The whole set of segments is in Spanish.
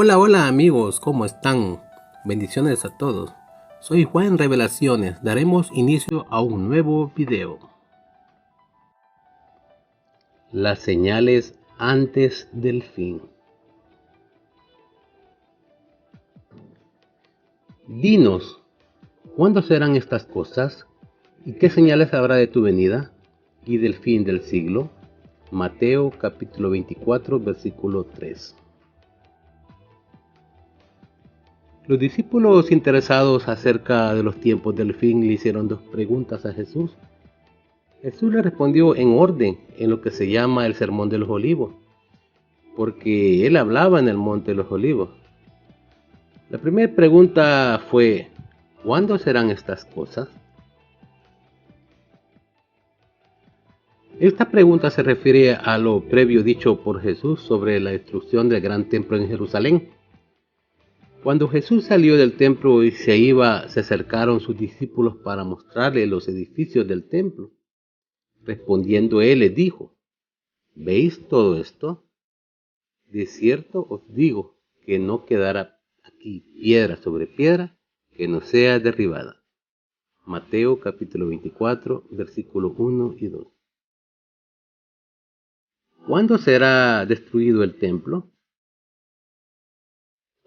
Hola, hola amigos, ¿cómo están? Bendiciones a todos. Soy Juan Revelaciones. Daremos inicio a un nuevo video. Las señales antes del fin. Dinos, ¿cuándo serán estas cosas? ¿Y qué señales habrá de tu venida y del fin del siglo? Mateo capítulo 24, versículo 3. Los discípulos interesados acerca de los tiempos del fin le hicieron dos preguntas a Jesús. Jesús le respondió en orden en lo que se llama el Sermón de los Olivos, porque él hablaba en el Monte de los Olivos. La primera pregunta fue, ¿cuándo serán estas cosas? Esta pregunta se refiere a lo previo dicho por Jesús sobre la destrucción del gran templo en Jerusalén. Cuando Jesús salió del templo y se iba, se acercaron sus discípulos para mostrarle los edificios del templo. Respondiendo él les dijo, ¿veis todo esto? De cierto os digo que no quedará aquí piedra sobre piedra que no sea derribada. Mateo capítulo 24, versículos 1 y 2. ¿Cuándo será destruido el templo?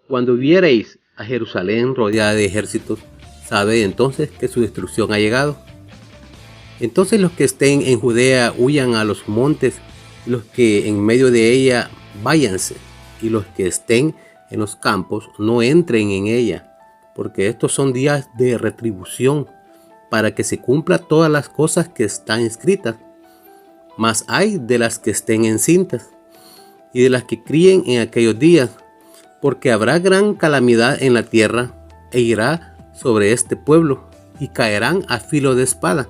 Cuando viereis a Jerusalén rodeada de ejércitos, sabed entonces que su destrucción ha llegado. Entonces los que estén en Judea huyan a los montes, y los que en medio de ella váyanse, y los que estén en los campos no entren en ella, porque estos son días de retribución, para que se cumplan todas las cosas que están escritas. Mas ay de las que estén encintas, y de las que críen en aquellos días, porque habrá gran calamidad en la tierra, e irá sobre este pueblo, y caerán a filo de espada,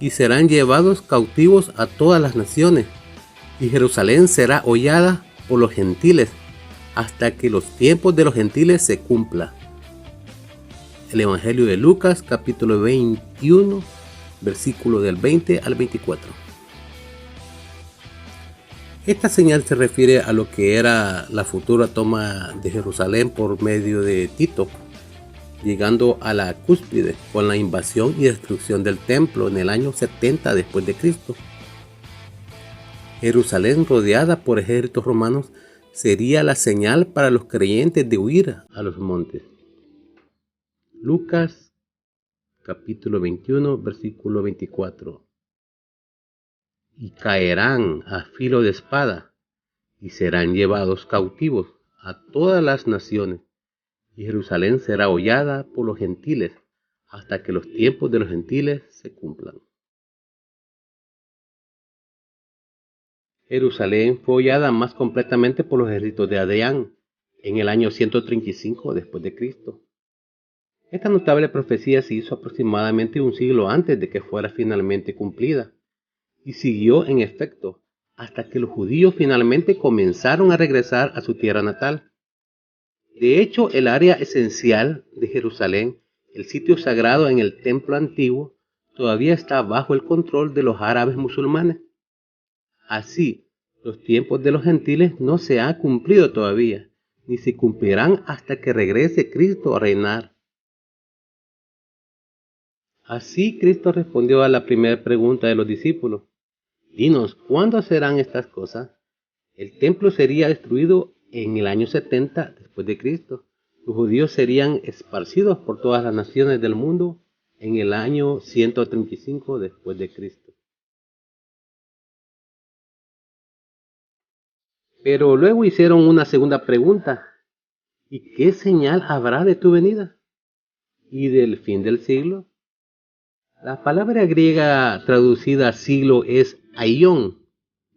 y serán llevados cautivos a todas las naciones, y Jerusalén será hollada por los gentiles, hasta que los tiempos de los gentiles se cumplan. El Evangelio de Lucas, capítulo 21, versículo del 20 al 24. Esta señal se refiere a lo que era la futura toma de Jerusalén por medio de Tito, llegando a la cúspide con la invasión y destrucción del templo en el año 70 después de Cristo. Jerusalén rodeada por ejércitos romanos sería la señal para los creyentes de huir a los montes. Lucas capítulo 21 versículo 24. Y caerán a filo de espada y serán llevados cautivos a todas las naciones, y Jerusalén será hollada por los gentiles hasta que los tiempos de los gentiles se cumplan. Jerusalén fue hollada más completamente por los ejércitos de Adrián en el año 135 después de Cristo. Esta notable profecía se hizo aproximadamente un siglo antes de que fuera finalmente cumplida, y siguió en efecto hasta que los judíos finalmente comenzaron a regresar a su tierra natal. De hecho, el área esencial de Jerusalén, el sitio sagrado en el templo antiguo, todavía está bajo el control de los árabes musulmanes. Así, los tiempos de los gentiles no se han cumplido todavía, ni se cumplirán hasta que regrese Cristo a reinar. Así Cristo respondió a la primera pregunta de los discípulos. Dinos, ¿cuándo serán estas cosas? El templo sería destruido en el año 70 después de Cristo. Los judíos serían esparcidos por todas las naciones del mundo en el año 135 después de Cristo. Pero luego hicieron una segunda pregunta. ¿Y qué señal habrá de tu venida y del fin del siglo? La palabra griega traducida siglo es aion,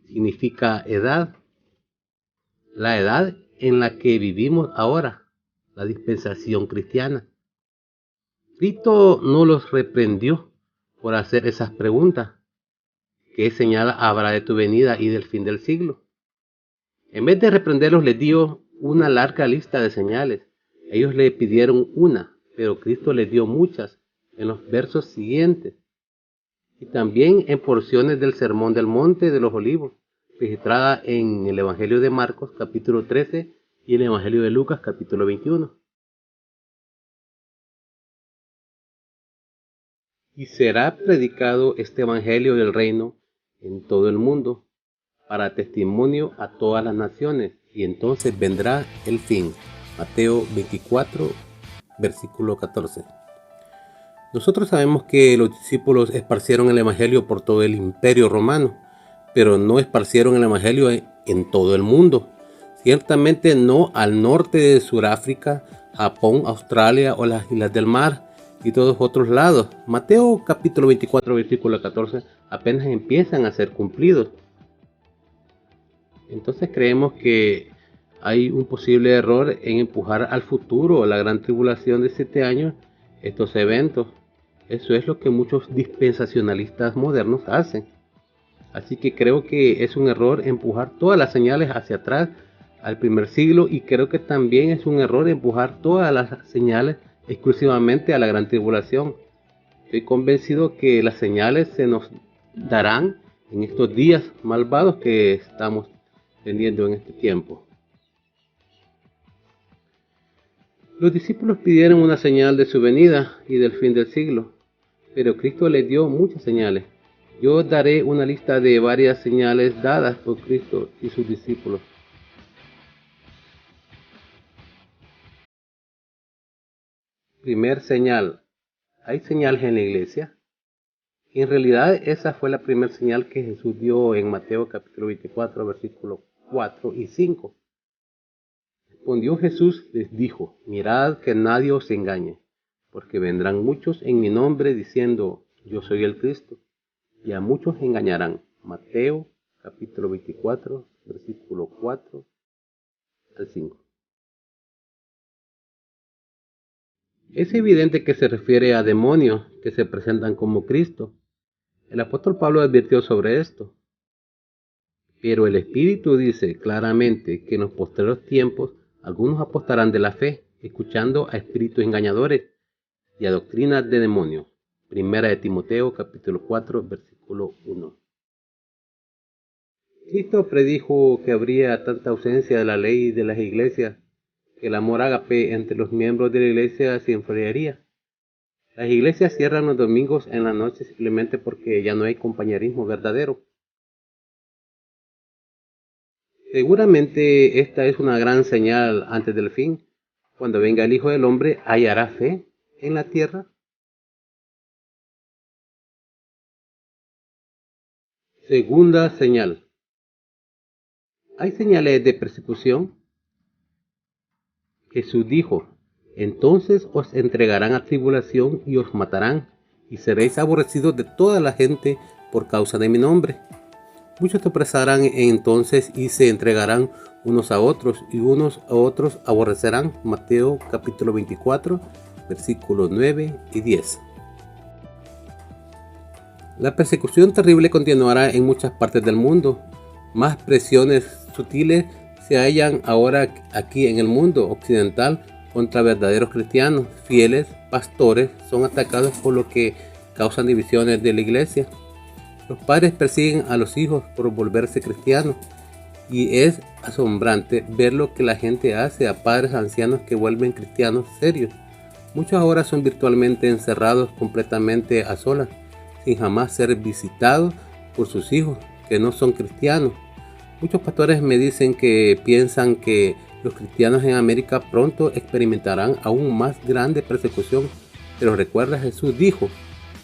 significa edad. La edad en la que vivimos ahora, la dispensación cristiana. Cristo no los reprendió por hacer esas preguntas. ¿Qué señal habrá de tu venida y del fin del siglo? En vez de reprenderlos, les dio una larga lista de señales. Ellos le pidieron una, pero Cristo les dio muchas en los versos siguientes. Y también en porciones del Sermón del Monte de los Olivos, registrada en el Evangelio de Marcos, capítulo 13, y el Evangelio de Lucas capítulo 21. Y será predicado este Evangelio del reino en todo el mundo, para testimonio a todas las naciones, y entonces vendrá el fin. Mateo 24, versículo 14. Nosotros sabemos que los discípulos esparcieron el Evangelio por todo el imperio romano, pero no esparcieron el Evangelio en todo el mundo. Ciertamente no al norte de Sudáfrica, Japón, Australia o las Islas del Mar y todos otros lados. Mateo capítulo 24, versículo 14 apenas empiezan a ser cumplidos. Entonces creemos que hay un posible error en empujar al futuro la gran tribulación de 7 años estos eventos. Eso es lo que muchos dispensacionalistas modernos hacen. Así que creo que es un error empujar todas las señales hacia atrás al primer siglo, y creo que también es un error empujar todas las señales exclusivamente a la gran tribulación. Estoy convencido que las señales se nos darán en estos días malvados que estamos teniendo en este tiempo. Los discípulos pidieron una señal de su venida y del fin del siglo, pero Cristo les dio muchas señales. Yo os daré una lista de varias señales dadas por Cristo y sus discípulos. Primer señal. ¿Hay señales en la iglesia? En realidad esa fue la primera señal que Jesús dio en Mateo capítulo 24, versículos 4 y 5. Respondió Jesús, les dijo: mirad que nadie os engañe, porque vendrán muchos en mi nombre diciendo: yo soy el Cristo, y a muchos engañarán. Mateo capítulo 24, versículo 4 al 5. Es evidente que se refiere a demonios que se presentan como Cristo. El apóstol Pablo advirtió sobre esto. Pero el Espíritu dice claramente que en los posteriores tiempos algunos apostarán de la fe, escuchando a espíritus engañadores y a doctrinas de demonios. Primera de Timoteo capítulo 4, versículo 1. Cristo predijo que habría tanta ausencia de la ley de las iglesias que el amor ágape entre los miembros de la iglesia se enfriaría. Las iglesias cierran los domingos en la noche simplemente porque ya no hay compañerismo verdadero. Seguramente esta es una gran señal antes del fin. Cuando venga el Hijo del Hombre, ¿hallará fe en la tierra? Segunda señal. ¿Hay señales de persecución? Jesús dijo: entonces os entregarán a tribulación y os matarán, y seréis aborrecidos de toda la gente por causa de mi nombre. Muchos te opresarán entonces y se entregarán unos a otros, y unos a otros aborrecerán. Mateo capítulo 24, versículos 9 y 10. La persecución terrible continuará en muchas partes del mundo. Más presiones sutiles se hallan ahora aquí en el mundo occidental contra verdaderos cristianos. Fieles pastores son atacados por lo que causan divisiones de la iglesia. Los padres persiguen a los hijos por volverse cristianos, y es asombrante ver lo que la gente hace a padres ancianos que vuelven cristianos serios. Muchos ahora son virtualmente encerrados completamente a solas, sin jamás ser visitados por sus hijos que no son cristianos. Muchos pastores me dicen que piensan que los cristianos en América pronto experimentarán aún más grande persecución, pero recuerda, Jesús dijo: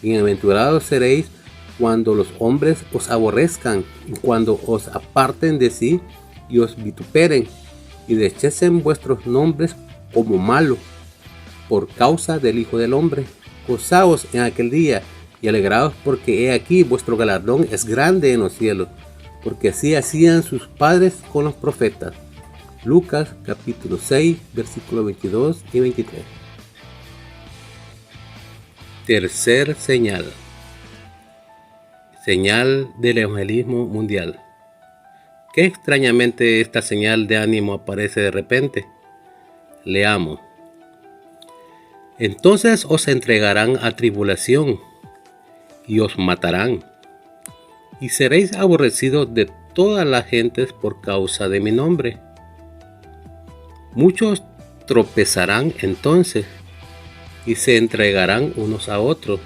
bienaventurados seréis cuando los hombres os aborrezcan, y cuando os aparten de sí y os vituperen, y desechen vuestros nombres como malos, por causa del Hijo del Hombre. Gozaos en aquel día y alegraos, porque he aquí vuestro galardón es grande en los cielos, porque así hacían sus padres con los profetas. Lucas capítulo 6, versículos 22 y 23. Tercer señal. Señal del evangelismo mundial. Qué extrañamente esta señal de ánimo aparece de repente. Leamos. Entonces os entregarán a tribulación y os matarán, y seréis aborrecidos de todas las gentes por causa de mi nombre. Muchos tropezarán entonces y se entregarán unos a otros,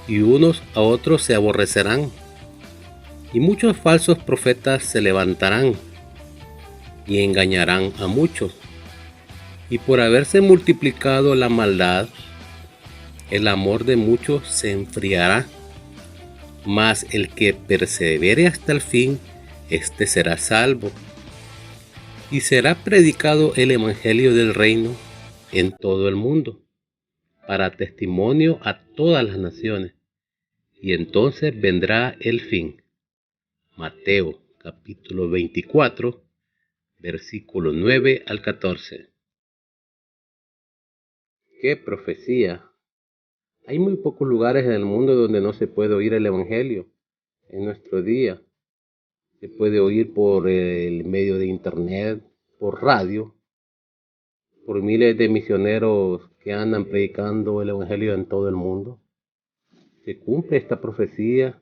y unos a otros se aborrecerán. Y muchos falsos profetas se levantarán y engañarán a muchos. Y por haberse multiplicado la maldad, el amor de muchos se enfriará. Mas el que persevere hasta el fin, éste será salvo. Y será predicado el evangelio del reino en todo el mundo, para testimonio a todas las naciones. Y entonces vendrá el fin. Mateo capítulo 24, versículos 9 al 14. ¡Qué profecía! Hay muy pocos lugares en el mundo donde no se puede oír el evangelio. En nuestro día se puede oír por el medio de internet, por radio, por miles de misioneros que andan predicando el evangelio en todo el mundo. Se cumple esta profecía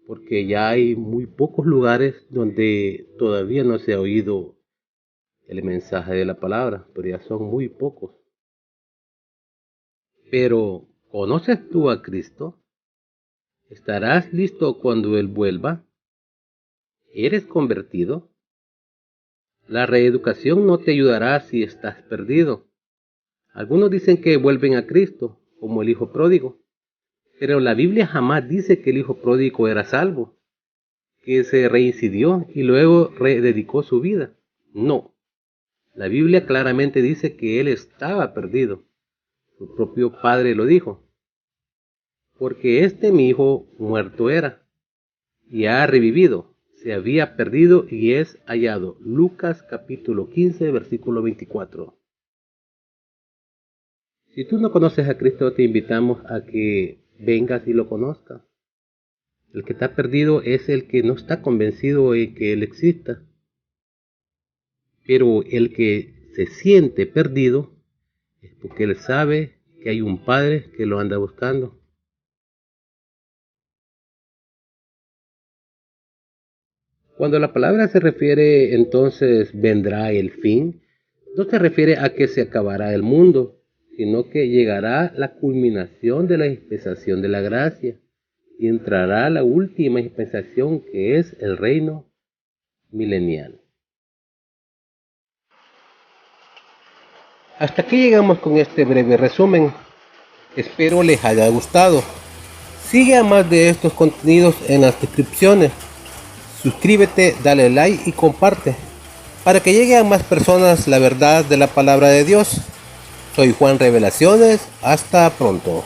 porque ya hay muy pocos lugares donde todavía no se ha oído el mensaje de la palabra, pero ya son muy pocos. Pero, ¿conoces tú a Cristo? ¿Estarás listo cuando Él vuelva? ¿Eres convertido? La reeducación no te ayudará si estás perdido. Algunos dicen que vuelven a Cristo, como el hijo pródigo. Pero la Biblia jamás dice que el hijo pródigo era salvo, que se reincidió y luego rededicó su vida. No. La Biblia claramente dice que él estaba perdido. Su propio padre lo dijo. Porque mi hijo muerto era, y ha revivido, se había perdido y es hallado. Lucas capítulo 15, versículo 24. Si tú no conoces a Cristo, te invitamos a que vengas y lo conozcas. El que está perdido es el que no está convencido de que Él exista. Pero el que se siente perdido es porque él sabe que hay un Padre que lo anda buscando. Cuando la palabra se refiere entonces vendrá el fin, no se refiere a que se acabará el mundo, sino que llegará la culminación de la dispensación de la gracia y entrará la última dispensación que es el reino milenial. Hasta aquí llegamos con este breve resumen. Espero les haya gustado. Sigue a más de estos contenidos en las descripciones. Suscríbete, dale like y comparte para que llegue a más personas la verdad de la palabra de Dios. Soy Juan Revelaciones. Hasta pronto.